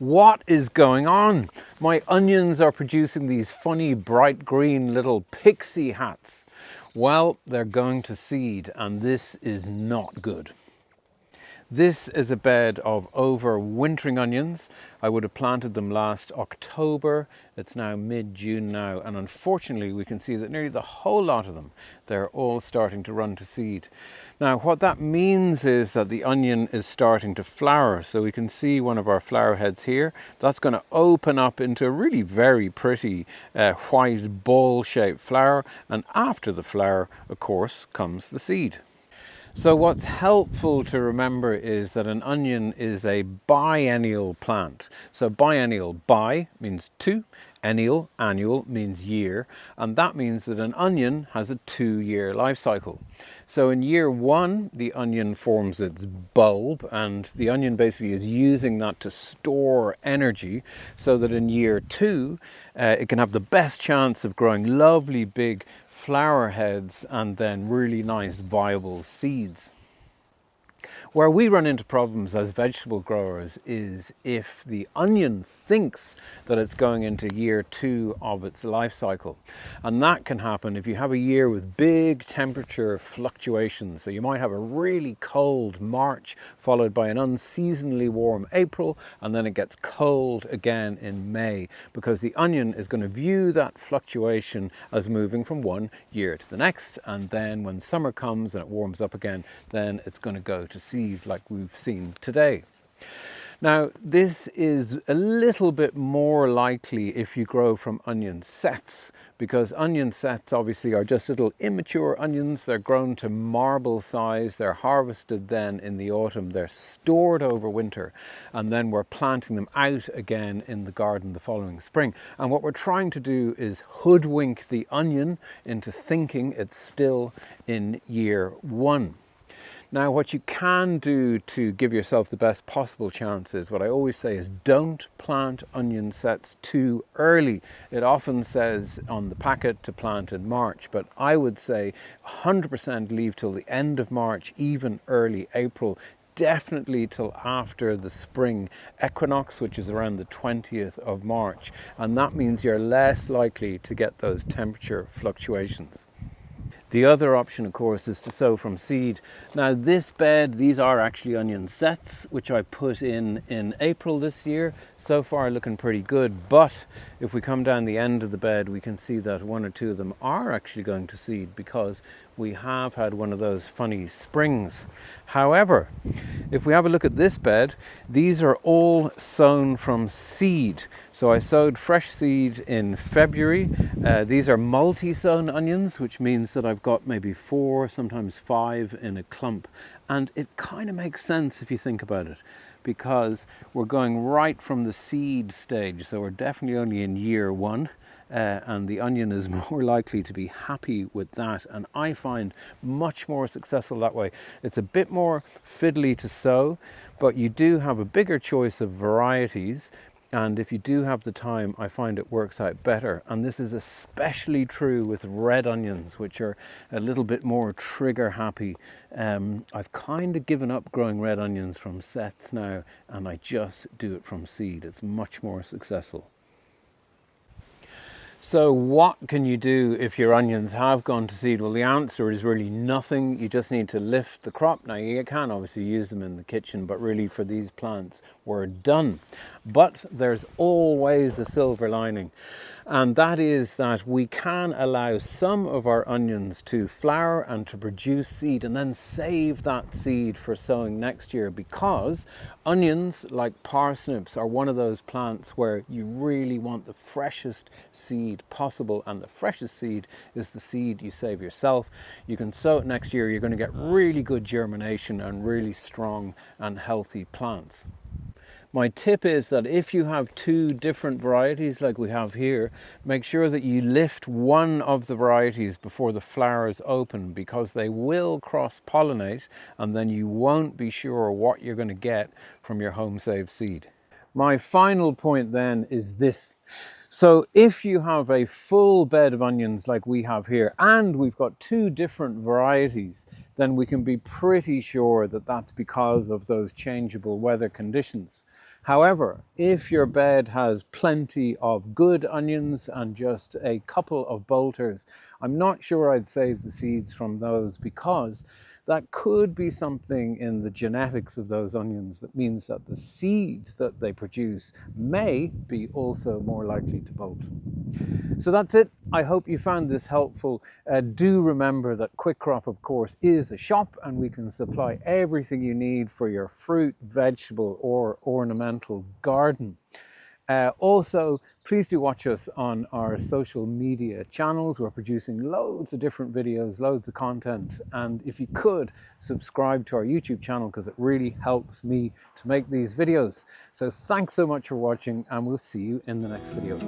What is going on? My onions are producing these funny bright green little pixie hats. Well, they're going to seed, and this is not good. This is a bed of overwintering onions. I would have planted them last October. It's now mid-June now, and unfortunately we can see that nearly the whole lot of them, they're all starting to run to seed. Now what that means is that the onion is starting to flower. So we can see one of our flower heads here. That's going to open up into a really very pretty white ball-shaped flower, and after the flower, of course, comes the seed. So what's helpful to remember is that an onion is a biennial plant. So biennial, bi means two, ennial, annual, means year, and that means that an onion has a 2-year life cycle. So in year 1, the onion forms its bulb, and the onion basically is using that to store energy so that in year 2, it can have the best chance of growing lovely big flower heads and then really nice viable seeds. Where we run into problems as vegetable growers is if the onion thinks that it's going into year 2 of its life cycle. And that can happen if you have a year with big temperature fluctuations. So you might have a really cold March followed by an unseasonably warm April, and then it gets cold again in May, because the onion is going to view that fluctuation as moving from one year to the next. And then when summer comes and it warms up again, then it's going to go to seed like we've seen today. Now, this is a little bit more likely if you grow from onion sets, because onion sets obviously are just little immature onions. They're grown to marble size. They're harvested then in the autumn. They're stored over winter, and then we're planting them out again in the garden the following spring. And what we're trying to do is hoodwink the onion into thinking it's still in year 1. Now, what you can do to give yourself the best possible chances, what I always say is don't plant onion sets too early. It often says on the packet to plant in March, but I would say 100% leave till the end of March, even early April. Definitely till after the spring equinox, which is around the 20th of March. And that means you're less likely to get those temperature fluctuations. The other option, of course, is to sow from seed. Now this bed, these are actually onion sets, which I put in April this year. So far looking pretty good, but if we come down the end of the bed, we can see that 1 or 2 of them are actually going to seed, because we have had one of those funny springs. However, if we have a look at this bed, these are all sown from seed. So I sowed fresh seed in February. These are multi-sown onions, which means that I've got maybe 4, sometimes 5 in a clump. And it kind of makes sense if you think about it, because we're going right from the seed stage. So we're definitely only in year 1. And the onion is more likely to be happy with that, and I find much more successful that way. It's a bit more fiddly to sow, but you do have a bigger choice of varieties, and if you do have the time, I find it works out better. And this is especially true with red onions, which are a little bit more trigger happy. I've kind of given up growing red onions from sets now, and I just do it from seed. It's much more successful. So what can you do if your onions have gone to seed? Well, the answer is really nothing. You just need to lift the crop. Now, you can obviously use them in the kitchen, but really for these plants, we're done. But there's always a silver lining, and that is that we can allow some of our onions to flower and to produce seed, and then save that seed for sowing next year, because onions, like parsnips, are one of those plants where you really want the freshest seed possible, and the freshest seed is the seed you save yourself. You can sow it next year. You're going to get really good germination and really strong and healthy plants. My tip is that if you have 2 different varieties like we have here, make sure that you lift one of the varieties before the flowers open, because they will cross-pollinate and then you won't be sure what you're going to get from your home-saved seed. My final point then is this. So if you have a full bed of onions like we have here, and we've got 2 different varieties, then we can be pretty sure that that's because of those changeable weather conditions. However, if your bed has plenty of good onions and just a couple of bolters, I'm not sure I'd save the seeds from those, because that could be something in the genetics of those onions that means that the seed that they produce may be also more likely to bolt. So that's it. I hope you found this helpful. Do remember that Quick Crop, of course, is a shop, and we can supply everything you need for your fruit, vegetable or ornamental garden. Also, please do watch us on our social media channels. We're producing loads of different videos, loads of content. And if you could, subscribe to our YouTube channel, because it really helps me to make these videos. So thanks so much for watching, and we'll see you in the next video.